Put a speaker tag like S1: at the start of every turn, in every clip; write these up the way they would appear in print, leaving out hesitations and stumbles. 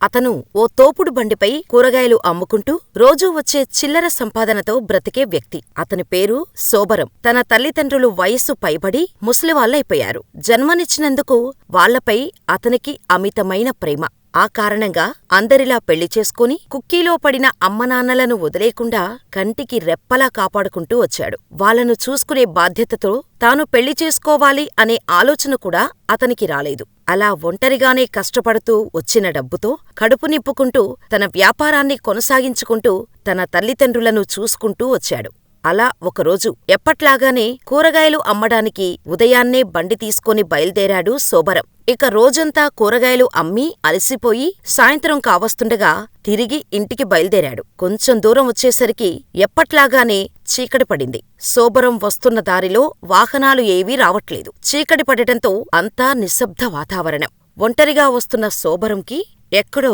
S1: అతను ఓ తోపుడు బండిపై కూరగాయలు అమ్ముకుంటూ రోజూ వచ్చే చిల్లర సంపాదనతో బ్రతికే వ్యక్తి. అతని పేరు సోబరం. తన తల్లిదండ్రులు వయస్సు పైబడి ముసలివాళ్ళైపోయారు. జన్మనిచ్చినందుకు వాళ్లపై అతనికి అమితమైన ప్రేమ. ఆ కారణంగా అందరిలా పెళ్లి చేసుకుని కుక్కీలో పడిన అమ్మనాన్నలను వదిలేకుండా కంటికి రెప్పలా కాపాడుకుంటూ వచ్చాడు. వాళ్లను చూసుకునే బాధ్యతతో తాను పెళ్లి చేసుకోవాలి అనే ఆలోచన కూడా అతనికి రాలేదు. అలా ఒంటరిగానే కష్టపడుతూ వచ్చిన డబ్బుతో కడుపు నింపుకుంటూ తన వ్యాపారాన్ని కొనసాగించుకుంటూ తన తల్లిదండ్రులను చూసుకుంటూ వచ్చాడు. అలా ఒకరోజు ఎప్పట్లాగానే కూరగాయలు అమ్మడానికి ఉదయాన్నే బండి తీసుకొని బయల్దేరాడు సోబరం. ఇక రోజంతా కూరగాయలు అమ్మి అలసిపోయి సాయంత్రం కావస్తుండగా తిరిగి ఇంటికి బయల్దేరాడు. కొంచెం దూరం వచ్చేసరికి ఎప్పట్లాగానే చీకటి పడింది. సోబరం వస్తున్న దారిలో వాహనాలు ఏవీ రావట్లేదు. చీకటి పడటంతో అంతా నిశ్శబ్ద వాతావరణం. ఒంటరిగా వస్తున్న సోబరంకి ఎక్కడో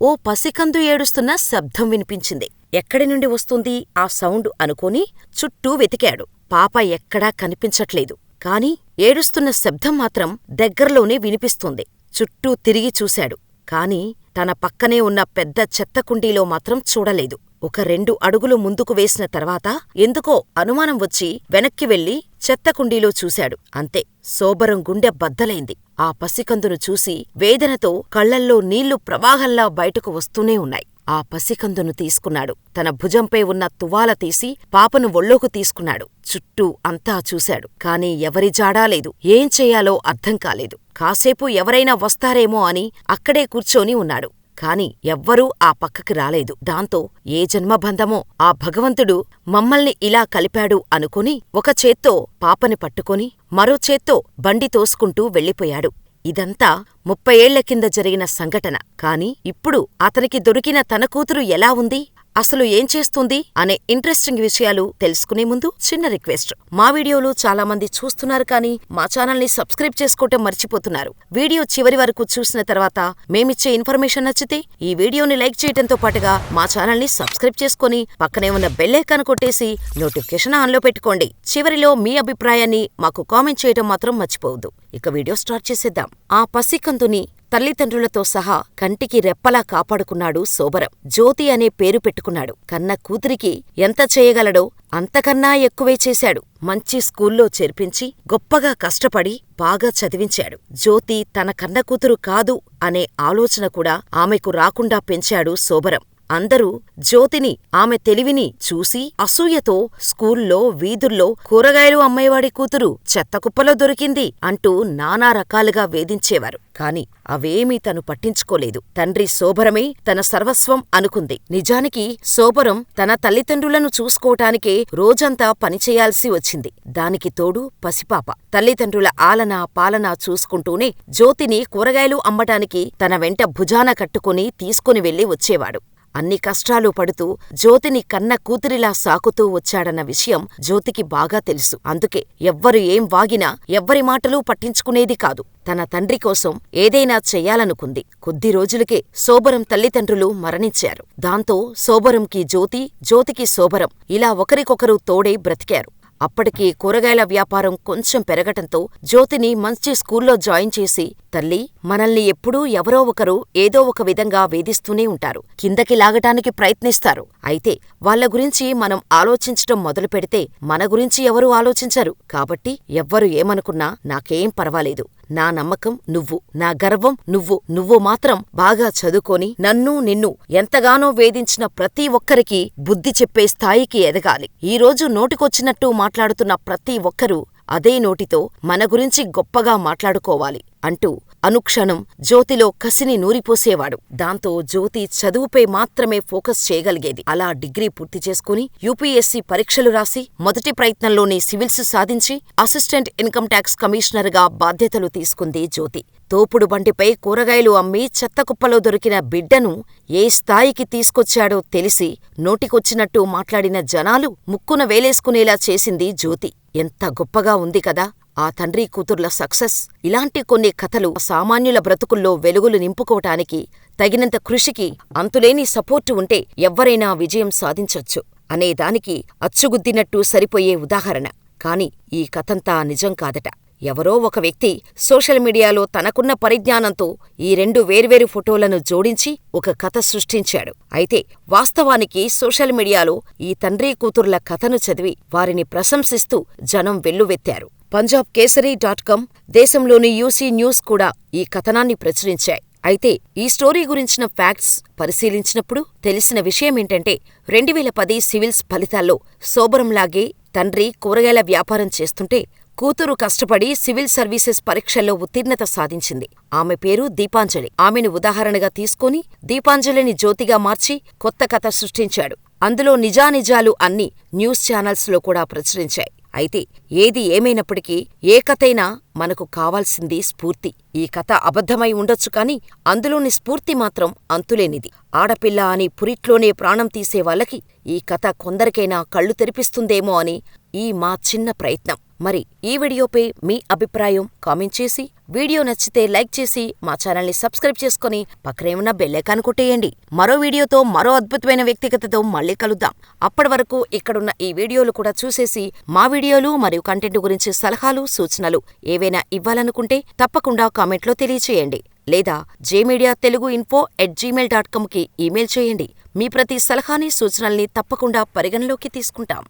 S1: ఓ పసికందు ఏడుస్తున్న శబ్దం వినిపించింది. ఎక్కడి నుండి వస్తుంది ఆ సౌండ్ అనుకోని చుట్టూ వెతికాడు. పాప ఎక్కడా కనిపించట్లేదు. కాని ఏడుస్తున్న శబ్దం మాత్రం దగ్గరలోనే వినిపిస్తుంది. చుట్టూ తిరిగి చూశాడు. కాని తన పక్కనే ఉన్న పెద్ద చెత్తకుండీలో మాత్రం చూడలేదు. ఒక 2 అడుగులు ముందుకు వేసిన తర్వాత ఎందుకో అనుమానం వచ్చి వెనక్కి వెళ్లి చెత్తకుండీలో చూశాడు. అంతే, సోబరం గుండె బద్దలైంది. ఆ పసికందును చూసి వేదనతో కళ్లల్లో నీళ్లు ప్రవాహంలా బయటకు వస్తూనే ఉన్నాయి. ఆ పసికందును తీసుకున్నాడు. తన భుజంపై ఉన్న తువాల తీసి పాపను ఒళ్ళోకి తీసుకున్నాడు. చుట్టూ అంతా చూశాడు. కాని ఎవరి జాడా లేదు. ఏం చెయ్యాలో అర్థం కాలేదు. కాసేపు ఎవరైనా వస్తారేమో అని అక్కడే కూర్చొని ఉన్నాడు. కాని ఎవ్వరూ ఆ పక్కకి రాలేదు. దాంతో ఏ జన్మబంధమో ఆ భగవంతుడు మమ్మల్ని ఇలా కలిపాడు అనుకుని ఒక చేత్తో పాపని పట్టుకొని మరో చేత్తో బండి తోసుకుంటూ వెళ్ళిపోయాడు. ఇదంతా 30 ఏళ్ల కింద జరిగిన సంఘటన. కాని ఇప్పుడు అతనికి దొరికిన తన కూతురు ఎలా ఉంది, అసలు ఏం చేస్తుంది అనే ఇంట్రెస్టింగ్ విషయాలు తెలుసుకునే ముందు చిన్న రిక్వెస్ట్. మా వీడియోలు చాలా మంది చూస్తున్నారు కానీ మా ఛానల్ని సబ్స్క్రైబ్ చేసుకోవటం మర్చిపోతున్నారు. వీడియో చివరి వరకు చూసిన తర్వాత మేమిచ్చే ఇన్ఫర్మేషన్ నచ్చితే ఈ వీడియోని లైక్ చేయటంతో పాటుగా మా ఛానల్ని సబ్స్క్రైబ్ చేసుకుని పక్కనే ఉన్న బెల్ ఐకాన్ కొట్టేసి నోటిఫికేషన్ ఆన్లో పెట్టుకోండి. చివరిలో మీ అభిప్రాయాన్ని మాకు కామెంట్ చేయటం మాత్రం మర్చిపోవద్దు. ఇక వీడియో స్టార్ట్ చేసేద్దాం. ఆ పసికందుని తల్లిదండ్రులతో సహా కంటికి రెప్పలా కాపాడుకున్నాడు సోబరం. జ్యోతి అనే పేరు పెట్టుకున్నాడు. కన్న కూతురికి ఎంత చేయగలడో అంతకన్నా ఎక్కువే చేశాడు. మంచి స్కూల్లో చేర్పించి గొప్పగా కష్టపడి బాగా చదివించాడు. జ్యోతి తన కన్న కూతురు కాదు అనే ఆలోచన కూడా ఆమెకు రాకుండా పెంచాడు సోబరం. అందరూ జ్యోతిని, ఆమె తెలివిని చూసి అసూయతో స్కూల్లో, వీధుల్లో కూరగాయలు అమ్మేవాడి కూతురు చెత్తకుప్పలో దొరికింది అంటూ నానా రకాలుగా వేధించేవారు. కాని అవేమీ తను పట్టించుకోలేదు. తండ్రి సోబరమే తన సర్వస్వం అనుకుంది. నిజానికి సోబరం తన తల్లిదండ్రులను చూసుకోవటానికే రోజంతా పనిచేయాల్సి వచ్చింది. దానికి తోడు పసిపాప. తల్లిదండ్రుల ఆలనా పాలనా చూసుకుంటూనే జ్యోతిని కూరగాయలు అమ్మటానికి తన వెంట భుజాన కట్టుకుని తీసుకుని వెళ్లి వచ్చేవాడు. అన్ని కష్టాలు పడుతూ జ్యోతిని కన్న కూతురిలా సాకుతూ వచ్చాడన్న విషయం జ్యోతికి బాగా తెలుసు. అందుకే ఎవ్వరు ఏం వాగినా ఎవ్వరి మాటలూ పట్టించుకునేది కాదు. తన తండ్రి కోసం ఏదైనా చెయ్యాలనుకుంది. కొద్ది రోజులకే సోబరం తల్లిదండ్రులు మరణించారు. దాంతో సోబరంకి జ్యోతి, జ్యోతికి సోబరం ఇలా ఒకరికొకరు తోడై బ్రతికారు. అప్పటికి కూరగాయల వ్యాపారం కొంచెం పెరగటంతో జ్యోతిని మంచి స్కూల్లో జాయిన్ చేసి, తల్లి, మనల్ని ఎప్పుడూ ఎవరో ఒకరు ఏదో ఒక విధంగా వేధిస్తూనే ఉంటారు, కిందకి లాగటానికి ప్రయత్నిస్తారు. అయితే వాళ్ల గురించి మనం ఆలోచించటం మొదలు పెడితే మన గురించి ఎవరూ ఆలోచించరు. కాబట్టి ఎవ్వరు ఏమనుకున్నా నాకేం పర్వాలేదు. నా నమ్మకం నువ్వు, నా గర్వం నువ్వు. నువ్వు మాత్రం బాగా చదువుకొని నన్ను, నిన్ను ఎంతగానో వేధించిన ప్రతి ఒక్కరికి బుద్ధి చెప్పే స్థాయికి ఎదగాలి. ఈరోజు నోటికొచ్చినట్టు మాట్లాడుతున్న ప్రతి ఒక్కరూ అదే నోటితో మన గురించి గొప్పగా మాట్లాడుకోవాలి అంటూ అనుక్షణం జ్యోతిలో కసిని నూరిపోసేవాడు. దాంతో జ్యోతి చదువుపై మాత్రమే ఫోకస్ చేయగలిగేది. అలా డిగ్రీ పూర్తి చేసుకుని యూపీఎస్సీ పరీక్షలు రాసి మొదటి ప్రయత్నంలోనే సివిల్స్ సాధించి అసిస్టెంట్ ఇన్కమ్ ట్యాక్స్ కమిషనర్గా బాధ్యతలు తీసుకుంది జ్యోతి. తోపుడు బండిపై కూరగాయలు అమ్మి చెత్తకుప్పలో దొరికిన బిడ్డను ఏ స్థాయికి తీసుకొచ్చాడో తెలిసి నోటికొచ్చినట్టు మాట్లాడిన జనాలు ముక్కున వేలేసుకునేలా చేసింది జ్యోతి. ఎంత గొప్పగా ఉంది కదా ఆ తండ్రి కూతుర్ల సక్సెస్. ఇలాంటి కొన్ని కథలు సామాన్యుల బ్రతుకుల్లో వెలుగులు నింపుకోవటానికి, తగినంత కృషికి అంతులేని సపోర్టు ఉంటే ఎవ్వరైనా విజయం సాధించొచ్చు అనేదానికి అచ్చుగుద్దినట్టు సరిపోయే ఉదాహరణ. కాని ఈ కథంతా నిజం కాదట. ఎవరో ఒక వ్యక్తి సోషల్ మీడియాలో తనకున్న పరిజ్ఞానంతో ఈ 2 వేర్వేరు ఫోటోలను జోడించి ఒక కథ సృష్టించాడు. అయితే వాస్తవానికి సోషల్ మీడియాలో ఈ తండ్రీ కూతుర్ల కథను చదివి వారిని ప్రశంసిస్తూ జనం వెల్లువెత్తారు. పంజాబ్ కేసరి.com, దేశంలోని యూసీ న్యూస్ కూడా ఈ కథనాన్ని ప్రచురించాయి. అయితే ఈ స్టోరీ గురించిన ఫ్యాక్ట్స్ పరిశీలించినప్పుడు తెలిసిన విషయమేంటంటే 2010 సివిల్స్ ఫలితాల్లో శోభరంలాగే తండ్రి కూరగాయల వ్యాపారం చేస్తుంటే కూతురు కష్టపడి సివిల్ సర్వీసెస్ పరీక్షల్లో ఉత్తీర్ణత సాధించింది. ఆమె పేరు దీపాంజలి. ఆమెను ఉదాహరణగా తీసుకుని దీపాంజలిని జ్యోతిగా మార్చి కొత్త కథ సృష్టించాడు. అందులో నిజానిజాలు అన్నీ న్యూస్ ఛానల్స్లో కూడా ప్రచురించాయి. అయితే ఏది ఏమైనప్పటికీ ఏ కథైనా మనకు కావాల్సింది స్ఫూర్తి. ఈ కథ అబద్ధమై ఉండొచ్చు కాని అందులోని స్ఫూర్తి మాత్రం అంతులేనిది. ఆడపిల్ల అని పురిట్లోనే ప్రాణం తీసేవాళ్ళకి ఈ కథ కొందరికైనా కళ్ళు తెరిపిస్తుందేమో అని ఈ మా చిన్న ప్రయత్నం. మరి ఈ వీడియోపై మీ అభిప్రాయం కామెంట్ చేసి, వీడియో నచ్చితే లైక్ చేసి మా ఛానల్ని సబ్స్క్రైబ్ చేసుకుని పక్కనే ఉన్న బెల్ ఐకాన్ కొట్టేయండి. మరో వీడియోతో మరో అద్భుతమైన వ్యక్తిగతతో మళ్ళీ కలుద్దాం. అప్పటి వరకు ఇక్కడున్న ఈ వీడియోలు కూడా చూసేసి మా వీడియోలు మరియు కంటెంట్ గురించి సలహాలు, సూచనలు ఏవైనా ఇవ్వాలనుకుంటే తప్పకుండా కామెంట్లో తెలియచేయండి. లేదా jmediateluguinfo@gmail.com కి ఈమెయిల్ చేయండి. మీ ప్రతి సలహాని, సూచనల్ని తప్పకుండా పరిగణలోకి తీసుకుంటాం.